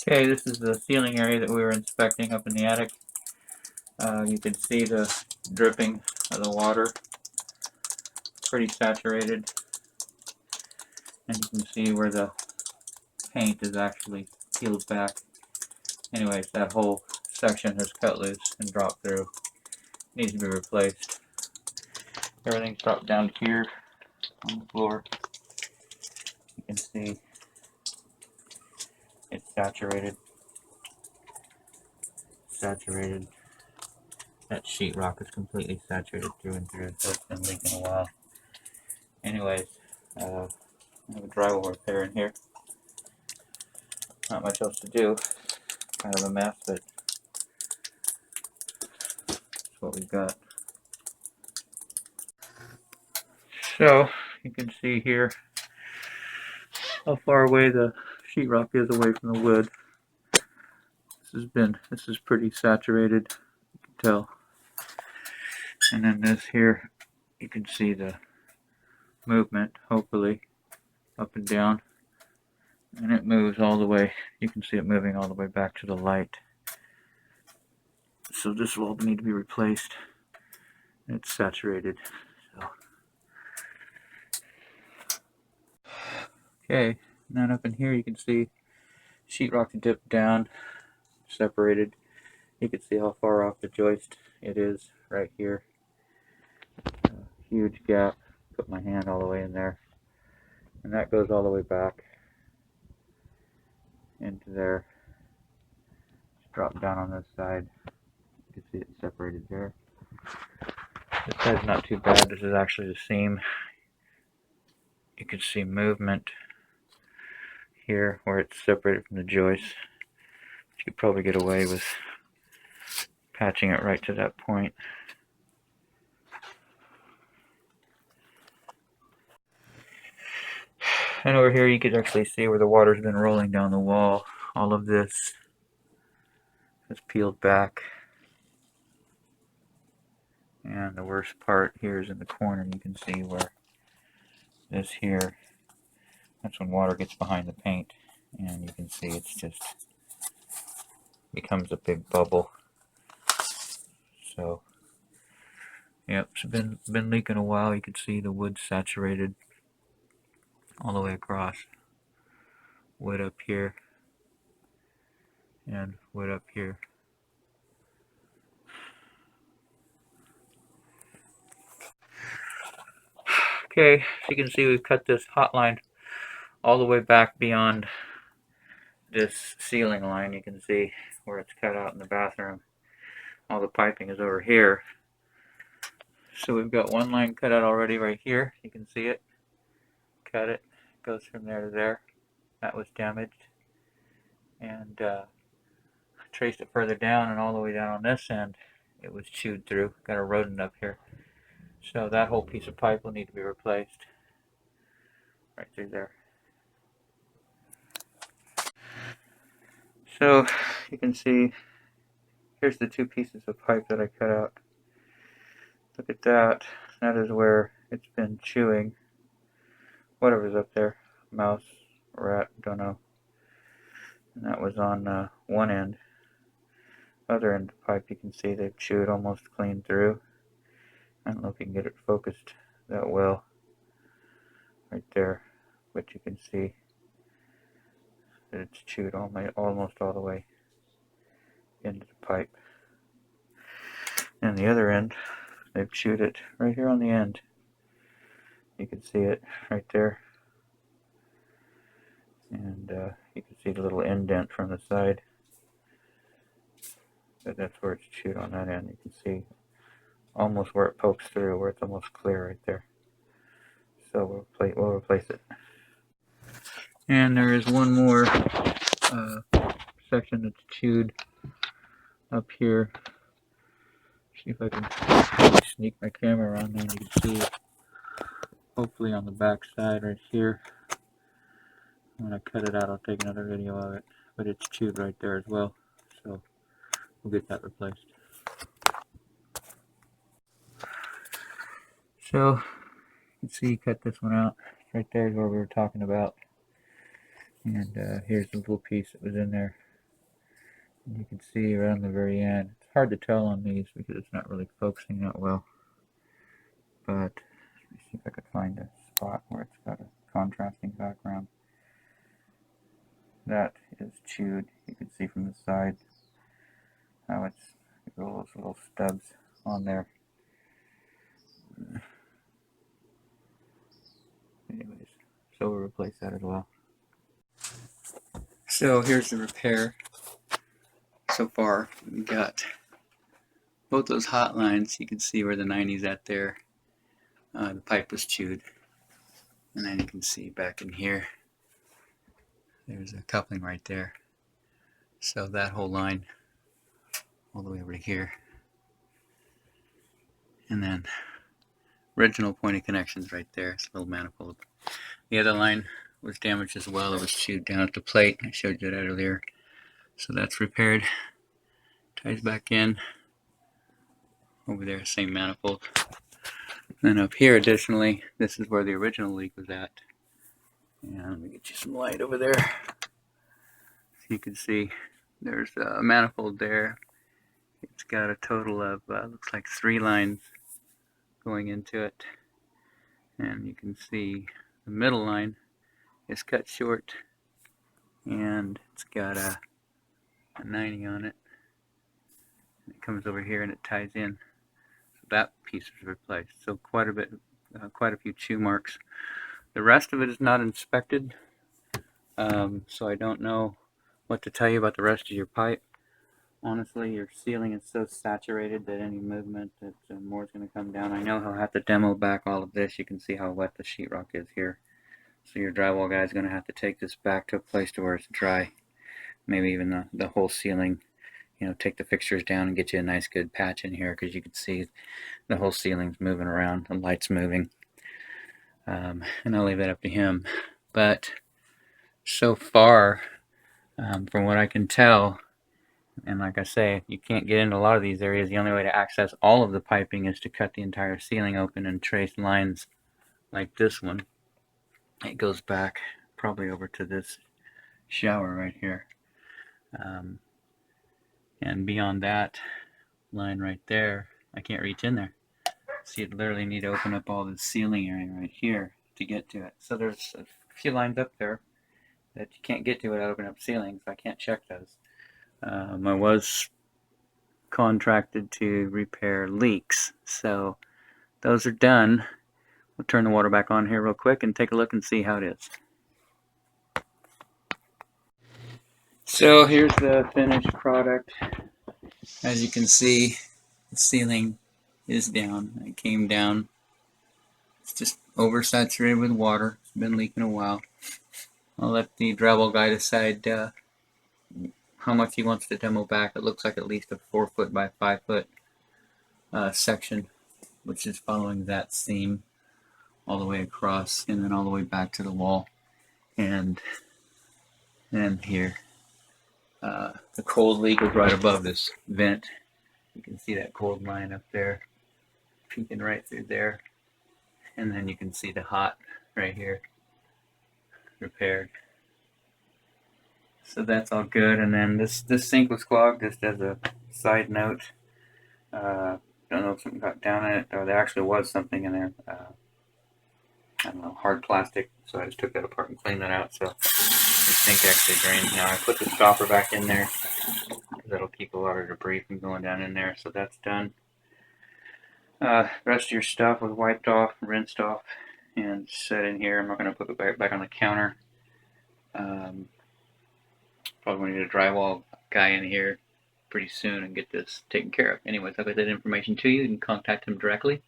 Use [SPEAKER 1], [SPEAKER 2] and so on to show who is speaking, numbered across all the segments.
[SPEAKER 1] Okay, this is the ceiling area that we were inspecting up in the attic. You can see the dripping of the water, pretty saturated, and you can see where the paint is actually peeled back. Anyways, that whole section has cut loose and dropped through. Needs to be replaced. Everything's dropped down here on the floor. You can see it's saturated. That sheetrock is completely saturated through and through, so it's been leaking a while. Anyways, I have a drywall repair in here. Not much else to do. Kind of a mess, but that's what we've got. So you can see here how far away the sheetrock is away from the wood. This is pretty saturated, you can tell. And then this here, you can see the movement, hopefully, up and down. And it moves all the way. You can see it moving all the way back to the light. So this will need to be replaced. It's saturated. So. Okay, and then up in here you can see sheetrock dipped down, separated. You can see how far off the joist it is right here. Huge gap. Put my hand all the way in there. And that goes all the way back into there. Just drop down on this side. You can see it separated there. This side's not too bad. This is actually the seam. You can see movement here where it's separated from the joist. You could probably get away with patching it right to that point. And over here you can actually see where the water's been rolling down the wall. All of this is peeled back. And the worst part here is in the corner. You can see where this here, that's when water gets behind the paint. And you can see it's just becomes a big bubble. So, yep, it's been leaking a while. You can see the wood saturated all the way across. Wood up here and wood up here. Okay, so you can see we've cut this hot line all the way back beyond this ceiling line. You can see where it's cut out in the bathroom. All the piping is over here. So we've got one line cut out already right here. You can see it. Cut it. Goes from there to there. That was damaged. And traced it further down, and all the way down on this end it was chewed through. Got a rodent up here. So that whole piece of pipe will need to be replaced. Right through there. So you can see here's the two pieces of pipe that I cut out. Look at that. That is where it's been chewing whatever's up there. Mouse, rat, don't know. And that was on one end. Other end of the pipe, you can see they've chewed almost clean through. I don't know if you can get it focused that well right there, but you can see that it's chewed almost all the way into the pipe. And the other end, they've chewed it right here on the end. You can see it right there. And you can see the little indent from the side. But that's where it's chewed on that end. You can see almost where it pokes through, where it's almost clear right there. So we'll replace it. And there is one more section that's chewed up here. See if I can sneak my camera around there and you can see it. Hopefully on the back side right here. When I cut it out, I'll take another video of it. But it's chewed right there as well. So we'll get that replaced. So you can see, cut this one out. Right there is where we were talking about. And here's the little piece that was in there. And you can see around the very end. It's hard to tell on these because it's not really focusing that well. But let me see if I could find a spot where it's got a contrasting background. That is chewed. You can see from the side how it's those little stubs on there. Anyways, so we'll replace that as well. So here's the repair. So far, we got both those hot lines. You can see where the 90's at there. The pipe was chewed. And then you can see back in here, there's a coupling right there. So that whole line all the way over to here. And then original pointed connections right there. It's a little manifold. The other line was damaged as well. It was chewed down at the plate. I showed you that earlier. So that's repaired. Ties back in. Over there, same manifold. Then up here, additionally, this is where the original leak was at. And let me get you some light over there. So you can see there's a manifold there. It's got a total of, looks like 3 lines going into it. And you can see the middle line is cut short. And it's got a 90 on it. It comes over here and it ties in. So that piece is replaced. So quite a few chew marks. The rest of it is not inspected, so I don't know what to tell you about the rest of your pipe. Honestly, your sealing is so saturated that any movement, that more is going to come down. I know he'll have to demo back all of this. You can see how wet the sheetrock is here. So your drywall guy is going to have to take this back to a place to where it's dry. Maybe even the whole ceiling. You know, take the fixtures down and get you a nice good patch in here, because you can see the whole ceiling's moving around, the light's moving. And I'll leave that up to him. But so far, from what I can tell, and like I say, you can't get into a lot of these areas. The only way to access all of the piping is to cut the entire ceiling open and trace lines like this one. It goes back probably over to this shower right here. And beyond that line right there, I can't reach in there. So you'd literally need to open up all the ceiling area right here to get to it. So there's a few lines up there that you can't get to without opening up ceilings. I can't check those. I was contracted to repair leaks, so those are done. We'll turn the water back on here real quick and take a look and see how it is. So here's the finished product. As you can see, the ceiling is down. It came down. It's just oversaturated with water. It's been leaking a while. I'll let the drywall guy decide how much he wants to demo back. It looks like at least a 4 foot by 5 foot section, which is following that seam all the way across and then all the way back to the wall. And then here, the cold leak is right above this vent. You can see that cold line up there peeking right through there. And then you can see the hot right here, repaired. So that's all good. And then this sink was clogged, just as a side note. Don't know if something got down in it, or there actually was something in there. I don't know, hard plastic. So I just took that apart and cleaned that out. So the sink actually drains now. I put the stopper back in there. That'll keep a lot of debris from going down in there. So that's done. The rest of your stuff was wiped off, rinsed off, and set in here. I'm not going to put it back on the counter. Probably need a drywall guy in here pretty soon and get this taken care of. Anyways, I'll get that information to you. You can contact him directly.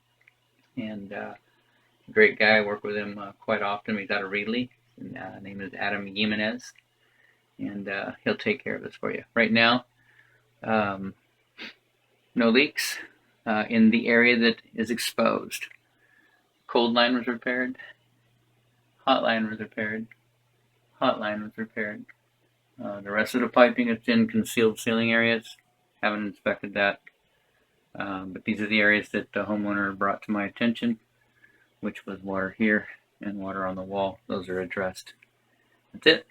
[SPEAKER 1] And great guy. I work with him quite often. He's out of Reedley. His name is Adam Jimenez. And he'll take care of this for you. Right now, no leaks in the area that is exposed. Cold line was repaired. Hot line was repaired. Hot line was repaired. The rest of the piping is in concealed ceiling areas. Haven't inspected that. But these are the areas that the homeowner brought to my attention, which was water here and water on the wall. Those are addressed. That's it.